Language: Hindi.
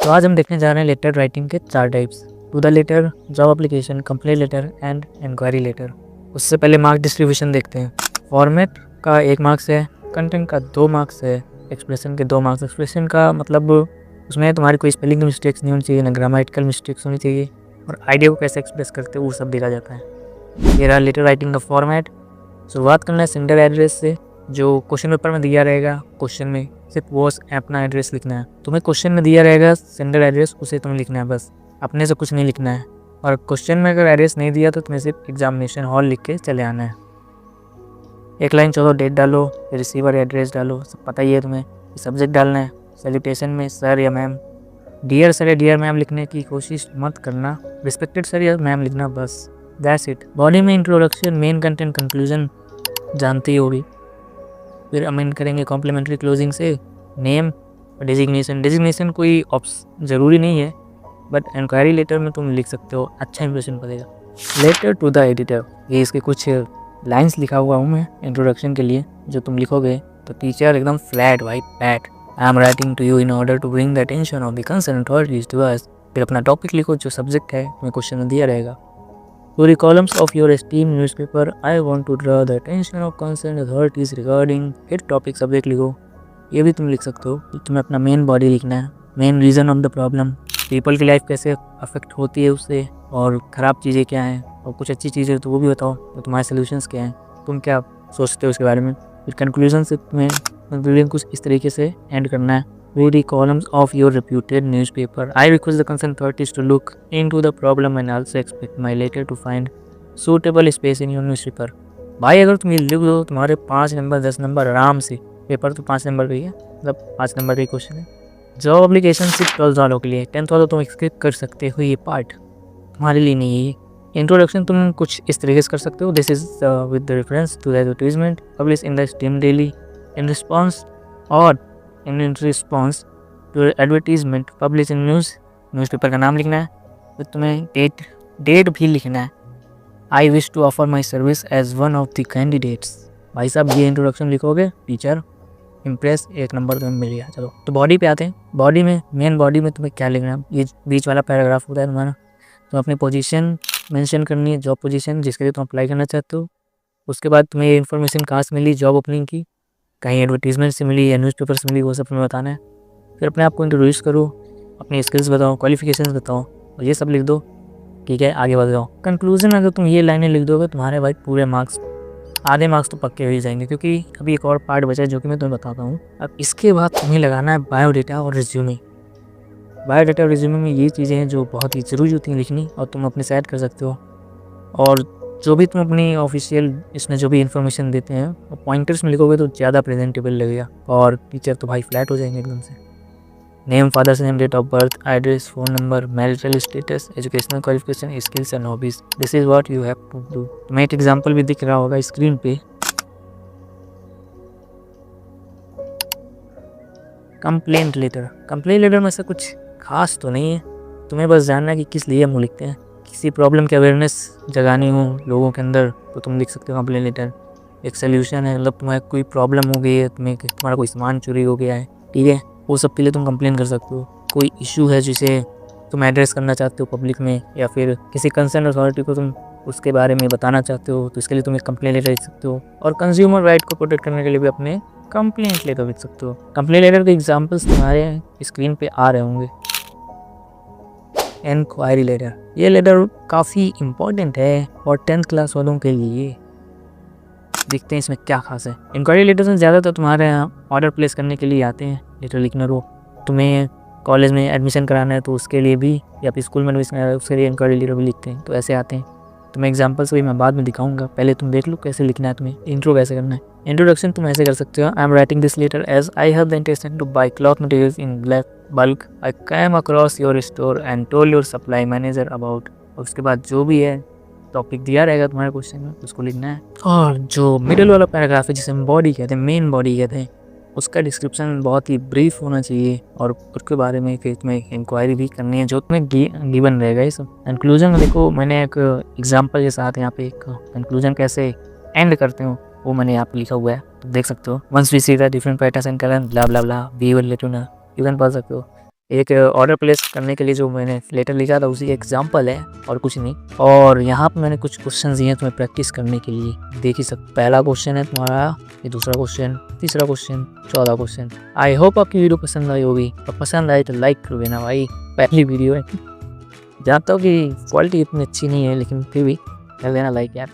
तो आज हम देखने जा रहे हैं लेटर राइटिंग के 4 types: to the letter, job application, complaint letter and inquiry letter. उससे पहले मार्क डिस्ट्रीब्यूशन देखते हैं। फॉर्मेट का 1 मार्क्स है, कंटेंट का 2 मार्क्स है, एक्सप्रेशन के 2 मार्क्स। एक्सप्रेशन का मतलब उसमें तुम्हारी कोई स्पेलिंग मिस्टेक्स नहीं होनी चाहिए, ना ग्रामेटिकल मिस्टेक्स होनी चाहिए, और आइडिया को कैसे एक्सप्रेस करते हो वो सब देखा जाता है। ये रहा लेटर राइटिंग का फॉर्मेट। शुरुआत करना है सेंडर एड्रेस से, जो क्वेश्चन पेपर में दिया रहेगा। क्वेश्चन में सिर्फ वो अपना एड्रेस लिखना है। तुम्हें क्वेश्चन में दिया रहेगा सेंडर एड्रेस, उसे तुम्हें लिखना है बस, अपने से कुछ नहीं लिखना है। और क्वेश्चन में अगर एड्रेस नहीं दिया तो तुम्हें सिर्फ एग्जामिनेशन हॉल लिख के चले आना है। 1 लाइन छोड़ो, डेट डालो, रिसीवर एड्रेस डालो, सब पता ही है तुम्हें। सब्जेक्ट डालना है, सैल्यूटेशन में सर या मैम, डियर सर या डियर मैम लिखने की कोशिश मत करना, रिस्पेक्टेड सर या मैम लिखना, बस दैट्स इट। बॉडी में इंट्रोडक्शन, मेन कंटेंट, कंक्लूजन जानती ही होगी। फिर अमेंड करेंगे कॉम्प्लीमेंट्री क्लोजिंग से नेम और डिजिग्नेशन। डिजिग्नेशन कोई ज़रूरी नहीं है, बट इंक्वायरी लेटर में तुम लिख सकते हो, अच्छा इंप्रेशन पड़ेगा। लेटर टू द एडिटर, ये इसके कुछ लाइंस लिखा हुआ हूँ मैं इंट्रोडक्शन के लिए, जो तुम लिखोगे तो टीचर एकदम फ्लैट वाइट पैट, I am writing to you in order to bring the attention of the concern authorities to us. फिर अपना टॉपिक लिखो, जो सब्जेक्ट है तुम्हें क्वेश्चन में दिया रहेगा। To the columns of your esteemed newspaper, I want to draw the attention of concerned authorities regarding। फिर टॉपिक सब्जेक्ट लिखो, ये भी तुम लिख सकते हो। तुम्हें अपना मेन बॉडी लिखना है, main reason of the problem, people की लाइफ कैसे अफेक्ट होती है उससे, और ख़राब चीज़ें क्या हैं, और कुछ अच्छी चीज़ें तो वो भी बताओ, तो तुम्हारे सोल्यूशंस क्या हैं, तुम क्या सोचते हो उसके बारे में। फिर कंक्लूजन से तुम्हें कंक्लूजन कुछ इस तरीके से एंड करना है। Read the columns of your reputed newspaper. I request the concerned authorities to look into the problem and also expect my letter to find suitable space in your newspaper। भाई अगर तुम ये लिख दो, तुम्हारे 5 नंबर 10 नंबर आराम से। पेपर तो 5 नंबर का ही है, मतलब 5 नंबर का ही क्वेश्चन है। जॉब एप्लीकेशन सिर्फ 12th वालों के लिए, 10th वालों तुम स्किप कर सकते हो, ये पार्ट तुम्हारे लिए नहीं है। इंट्रोडक्शन तुम कुछ इस तरीके से कर सकते हो, this is with the reference to the advertisement publish in the steam daily in response, और in response to advertisement publish in newspaper का नाम लिखना है। फिर तुम्हें डेट भी लिखना है। I wish to offer my service as one of the candidates. भाई साहब ये इंट्रोडक्शन लिखोगे, टीचर इम्प्रेस, 1 नंबर तुम्हें मिल गया। चलो तो बॉडी पे आते हैं। बॉडी में, मेन बॉडी में तुम्हें क्या लिखना है, ये बीच वाला पैराग्राफ होता है तुम्हारा। तो अपनी पोजीशन मेंशन करनी है, जॉब पोजीशन जिसके लिए तुम अप्लाई करना चाहते हो। उसके बाद तुम्हें ये इन्फॉर्मेशन कहाँ से मिली, जॉब ओपनिंग की, कहीं एडवर्टीजमेंट से मिली या न्यूज़पेपर से मिली, वो सब तुम्हें बताना है। फिर अपने आप को इंट्रोड्यूस करो, अपनी स्किल्स बताओ, क्वालिफिकेशंस बताओ, और ये सब लिख दो। ठीक है, आगे बढ़ जाओ। कंक्लूजन अगर तुम ये लाइनें लिख दोगे, तुम्हारे भाई पूरे मार्क्स, आधे मार्क्स तो पक्के हो ही जाएंगे, क्योंकि अभी एक और पार्ट बचा है जो कि मैं तुम्हें बताता हूँ। अब इसके बाद तुम्हें लगाना है बायोडाटा और रिज्यूमे। बायोडाटा और रिज्यूमे में ये चीज़ें हैं जो बहुत ही ज़रूरी होती हैं लिखनी, और तुम अपने से ऐड कर सकते हो। और जो भी तुम अपनी ऑफिशियल इसमें जो भी इन्फॉर्मेशन देते हैं वो पॉइंटर्स में लिखोगे तो ज़्यादा प्रेजेंटेबल लगेगा, और टीचर तो भाई फ्लैट हो जाएंगे एकदम से। Name, father's name, date of birth, address, phone number, marital status, educational qualification, skills and hobbies, this is what you have to do. तुम्हें एक एग्जाम्पल भी दिख रहा होगा स्क्रीन पे। कंप्लेंट लेटर, कंप्लेंट लेटर में से कुछ खास तो नहीं है, तुम्हें बस जानना है कि किस लिए हम वो लिखते हैं। किसी प्रॉब्लम की अवेयरनेस जगानी हो लोगों के अंदर तो तुम लिख सकते हो कंप्लेंट लेटर। एक सोल्यूशन है, मतलब तुम्हें कोई प्रॉब्लम हो गई है, तुम्हारा कोई सामान चोरी हो गया है, ठीक है, वो सब के लिए तुम कंप्लेन कर सकते हो। कोई इशू है जिसे तुम एड्रेस करना चाहते हो पब्लिक में, या फिर किसी कंसर्न अथॉरिटी को तुम उसके बारे में बताना चाहते हो, तो इसके लिए तुम एक कंप्लेंट लेटर लिख सकते हो। और कंज्यूमर राइट को प्रोटेक्ट करने के लिए भी अपने कंप्लेंट लेटर लिख सकते हो। कंप्लेंट लेटर के एग्जाम्पल्स तुम्हारे स्क्रीन पे आ रहे होंगे। इंक्वायरी लेटर, ये लेटर काफ़ी इम्पोर्टेंट है और 10th क्लास वालों के लिए। देखते हैं इसमें क्या खास है। इंक्वायरी लेटर में ज़्यादातर तुम्हारे यहाँ ऑर्डर प्लेस करने के लिए आते हैं लेटर लिखना। रो तुम्हें कॉलेज में एडमिशन कराना है तो उसके लिए भी, या फिर स्कूल में एडमिशन कराना है उसके लिए इंक्वायरी लेटर भी लिखते हैं, तो ऐसे आते हैं। तुम्हें एग्जाम्पल्स भी मैं बाद में दिखाऊंगा, पहले तुम देख लो कैसे लिखना है, तुम्हें इंट्रो कैसे करना है। इंट्रोडक्शन तुम ऐसे कर सकते हो, I am writing this letter as I have the intention to buy cloth materials in black bulk. I came across your store and told your supply manager about. और उसके बाद जो भी है टॉपिक दिया रहेगा तुम्हारे क्वेश्चन में, उसको लिखना है। और जो मिडिल वाला पैराग्राफ है जिसे हम बॉडी कहते हैं, मेन बॉडी कहते हैं, उसका डिस्क्रिप्शन बहुत ही ब्रीफ होना चाहिए, और उसके बारे में फिर तुम्हें इंक्वायरी भी करनी है जो तुम्हें गिवन रहेगा ये सब। कंक्लूजन में देखो, मैंने एक एग्जांपल के साथ यहाँ पे एक कंक्लूजन कैसे एंड करते हो वो मैंने यहाँ पे लिखा हुआ है, तो देख सकते हो। Once we see the different patterns and colour blah blah blah we will let you know, you can पढ़ सकते हो। एक ऑर्डर प्लेस करने के लिए जो मैंने लेटर लिखा था उसी एग्जाम्पल है और कुछ नहीं। और यहाँ पर मैंने कुछ क्वेश्चन दिए हैं तुम्हें प्रैक्टिस करने के लिए, देख ही सकते। पहला क्वेश्चन है तुम्हारा, ये दूसरा क्वेश्चन, तीसरा क्वेश्चन, चौथा क्वेश्चन। आई होप आपकी वीडियो पसंद आई होगी, और पसंद आई तो लाइक कर देना भाई, पहली वीडियो है। जानता हूँ कि क्वालिटी इतनी अच्छी नहीं है, लेकिन फिर भी कर देना लाइक यार।